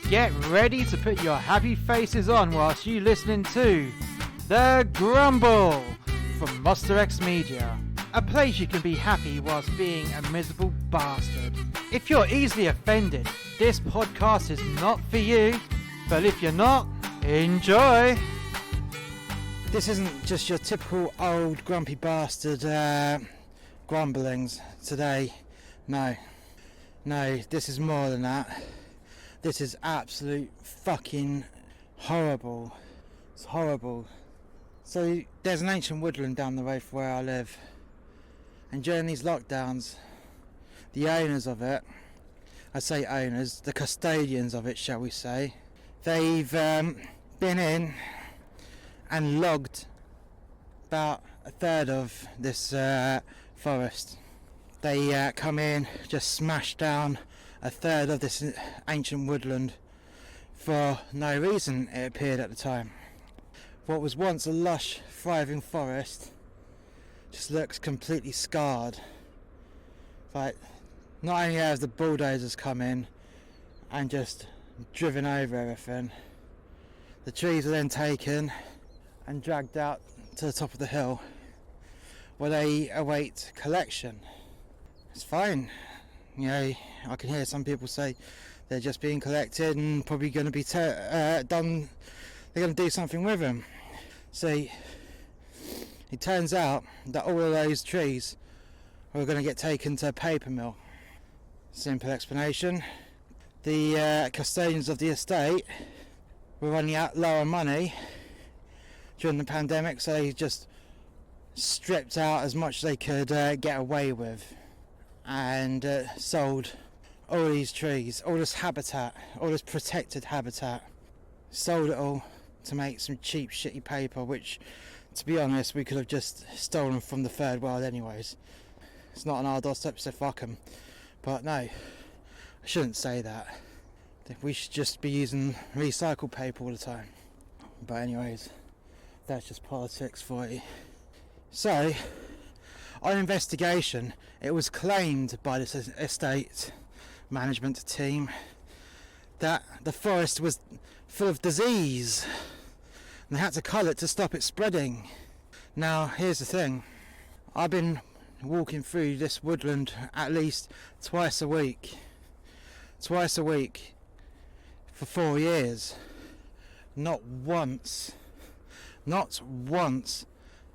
Get ready to put your happy faces on whilst you listening to The Grumble from musterxmedia, a place you can be happy whilst being a miserable bastard. If you're easily offended, this podcast is not for you, but if you're not, enjoy! This isn't just your typical old grumpy bastard grumblings today. No, this is more than that. This is absolute fucking horrible. It's horrible. So there's an ancient woodland down the road from where I live, and during these lockdowns, the owners of it, I say owners, the custodians of it, shall we say, they've been in and logged about a third of this forest. They come in, just smash down a third of this ancient woodland for no reason, it appeared at the time. What was once a lush, thriving forest just looks completely scarred. Like, not only has the bulldozers come in and just driven over everything, the trees are then taken and dragged out to the top of the hill where they await collection. It's fine. You know, I can hear some people say they're just being collected and probably going to be done. They're going to do something with them. See, it turns out that all of those trees are going to get taken to a paper mill. Simple explanation. The custodians of the estate were running out low on money during the pandemic, so they just stripped out as much as they could get away with, and sold all these trees, all this habitat, all this protected habitat, sold it all to make some cheap shitty paper, which, to be honest, we could have just stolen from the third world anyways. It's not on our doorstep, so fuck 'em. But no, I shouldn't say that. We should just be using recycled paper all the time. But anyways, that's just politics for you. So, on investigation, it was claimed by this estate management team that the forest was full of disease and they had to cull it to stop it spreading. Now, here's the thing. I've been walking through this woodland at least twice a week for 4 years. Not once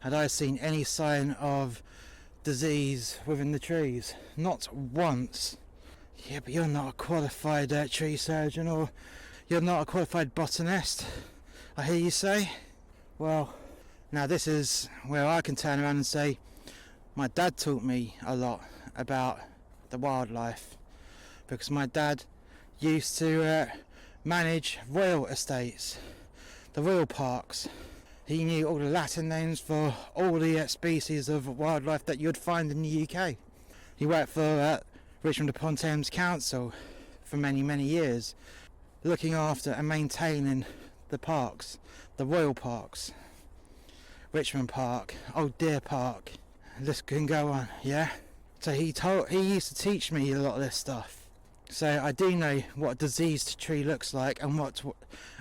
had I seen any sign of disease within the trees. Not once. Yeah, but you're not a qualified tree surgeon, or you're not a qualified botanist, I hear you say. Well, now this is where I can turn around and say my dad taught me a lot about the wildlife, because my dad used to manage royal estates, the royal parks. He knew all the Latin names for all the species of wildlife that you'd find in the UK. He worked for Richmond upon Thames Council for many, many years, looking after and maintaining the parks, the royal parks. Richmond Park, Old Deer Park, this can go on, yeah? So he used to teach me a lot of this stuff. So I do know what a diseased tree looks like and what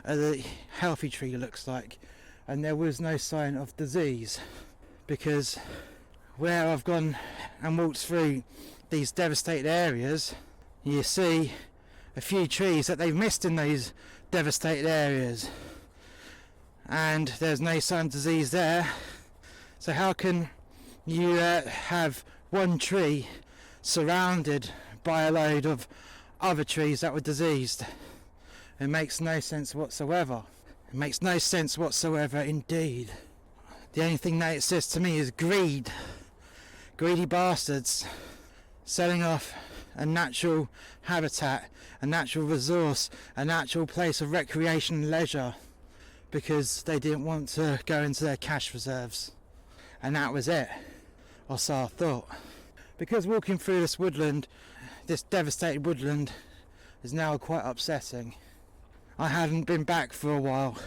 a healthy tree looks like. And there was no sign of disease, because where I've gone and walked through these devastated areas, you see a few trees that they've missed in those devastated areas, and there's no sign of disease there. So how can you have one tree surrounded by a load of other trees that were diseased? It makes no sense whatsoever. It makes no sense whatsoever indeed. The only thing that it says to me is greed. Greedy bastards selling off a natural habitat, a natural resource, a natural place of recreation and leisure, because they didn't want to go into their cash reserves. And that was it. Or so I thought. Because walking through this woodland, this devastated woodland, is now quite upsetting. I hadn't been back for a while,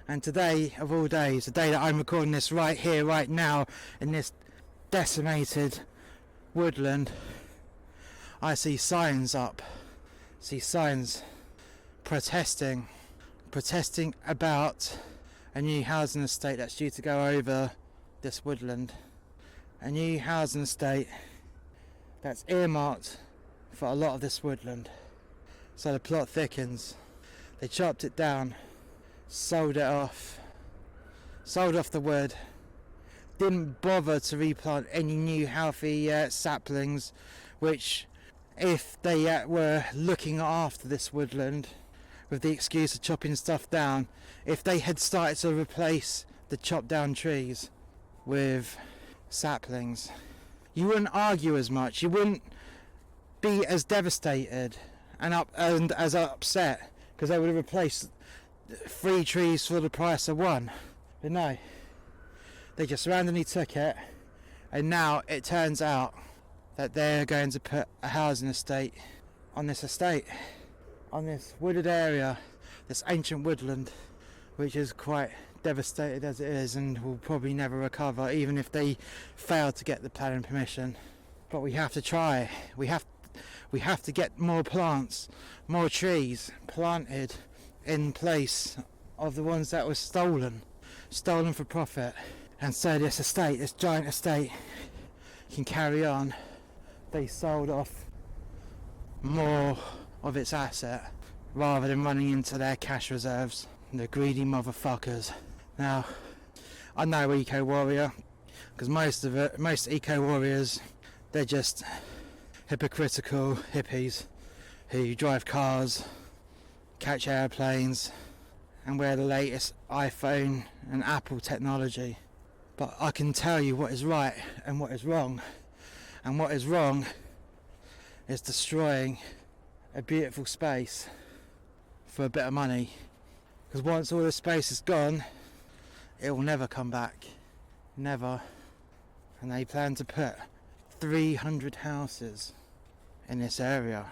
and today of all days, the day that I'm recording this right here, right now, in this decimated woodland, I see signs up, protesting about a new housing estate that's due to go over this woodland. A new housing estate that's earmarked for a lot of this woodland. So the plot thickens. They chopped it down, sold off the wood, didn't bother to replant any new healthy saplings, which, if they were looking after this woodland with the excuse of chopping stuff down, if they had started to replace the chopped down trees with saplings, you wouldn't argue as much, you wouldn't be as devastated and as upset, because they would have replaced 3 trees for the price of 1. But no, they just randomly took it, and now it turns out that they're going to put a housing estate, on this wooded area, this ancient woodland, which is quite devastated as it is and will probably never recover, even if they fail to get the planning permission. But we have to try. We have to get more plants, more trees planted in place of the ones that were stolen for profit, and so this giant estate can carry on. They sold off more of its asset rather than running into their cash reserves. The greedy motherfuckers. Now, I'm no eco-warrior, because most eco-warriors, they're just hypocritical hippies who drive cars, catch airplanes, and wear the latest iPhone and Apple technology. But I can tell you what is right and what is wrong. And what is wrong is destroying a beautiful space for a bit of money. Because once all the space is gone, it will never come back. Never. And they plan to put 300 houses in this area.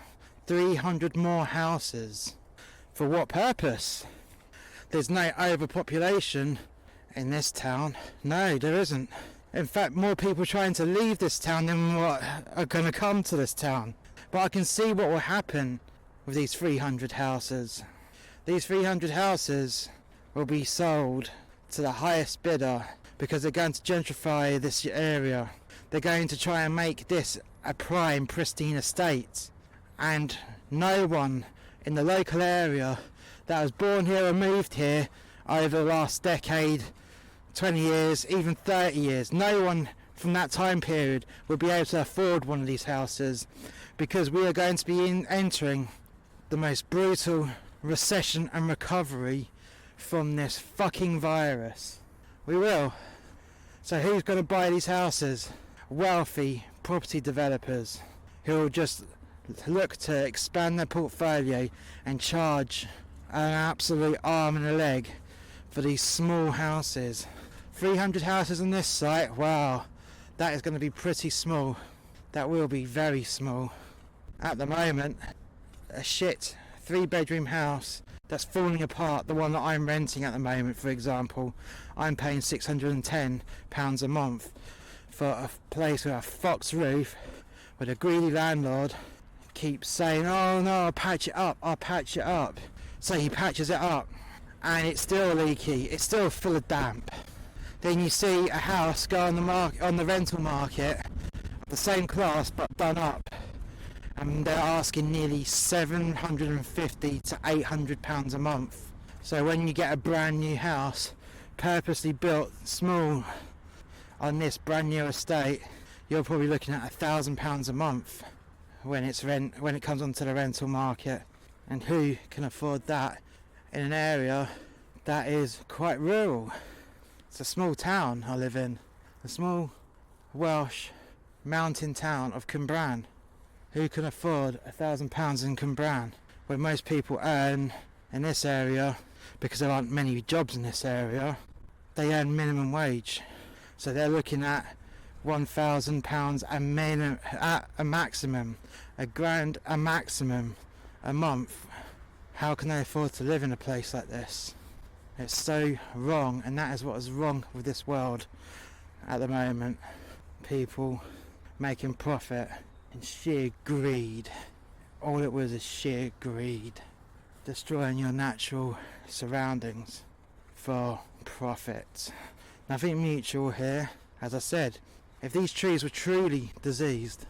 300 more houses. For what purpose? There's no overpopulation in this town. No, there isn't. In fact, more people trying to leave this town than what are going to come to this town. But I can see what will happen with these 300 houses. These 300 houses will be sold to the highest bidder, because they're going to gentrify this area. They're going to try and make this a prime, pristine estate. And no one in the local area that was born here and moved here over the last decade, 20 years, even 30 years, no one from that time period will be able to afford one of these houses, because we are going to be entering the most brutal recession and recovery from this fucking virus. We will. So who's going to buy these houses? Wealthy property developers who will just look to expand their portfolio and charge an absolute arm and a leg for these small houses. 300 houses on this site, wow, that is going to be pretty small. That will be very small. At the moment, a shit 3-bedroom house that's falling apart, the one that I'm renting at the moment, for example, I'm paying £610 a month for a place with a fox roof, with a greedy landlord keeps saying, oh no, I'll patch it up. So he patches it up and it's still leaky, it's still full of damp. Then you see a house go on the rental market, the same class but done up, and they're asking nearly £750 to £800 a month. So when you get a brand new house, purposely built small on this brand new estate, you're probably looking at £1,000 a month when it comes onto the rental market. And who can afford that in an area that is quite rural? It's a small town I live in, a small Welsh mountain town of Cumbran. Who can afford £1,000 in Cumbran, where most people earn in this area, because there aren't many jobs in this area, they earn minimum wage. So they're looking at £1,000 at a maximum, £1,000 a maximum a month. How can they afford to live in a place like this? It's so wrong, and that is what is wrong with this world at the moment. People making profit in sheer greed. All it was is sheer greed. destroying your natural surroundings for profit. Nothing mutual here. As I said, if these trees were truly diseased,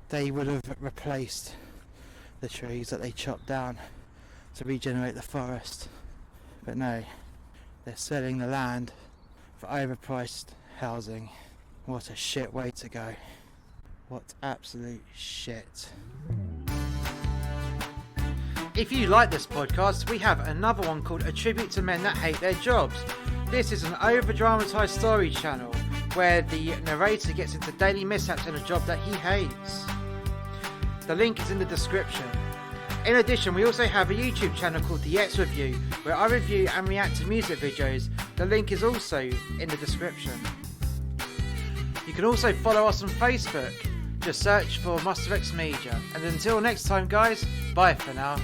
they would have replaced the trees that they chopped down to regenerate the forest. But no, they're selling the land for overpriced housing. What a shit way to go. What absolute shit. If you like this podcast, we have another one called A Tribute to Men That Hate Their Jobs. This is an over-dramatised story channel where the narrator gets into daily mishaps in a job that he hates. The link is in the description. In addition, we also have a YouTube channel called The X Review, where I review and react to music videos. The link is also in the description. You can also follow us on Facebook. Just search for musterxmedia. And until next time guys, bye for now.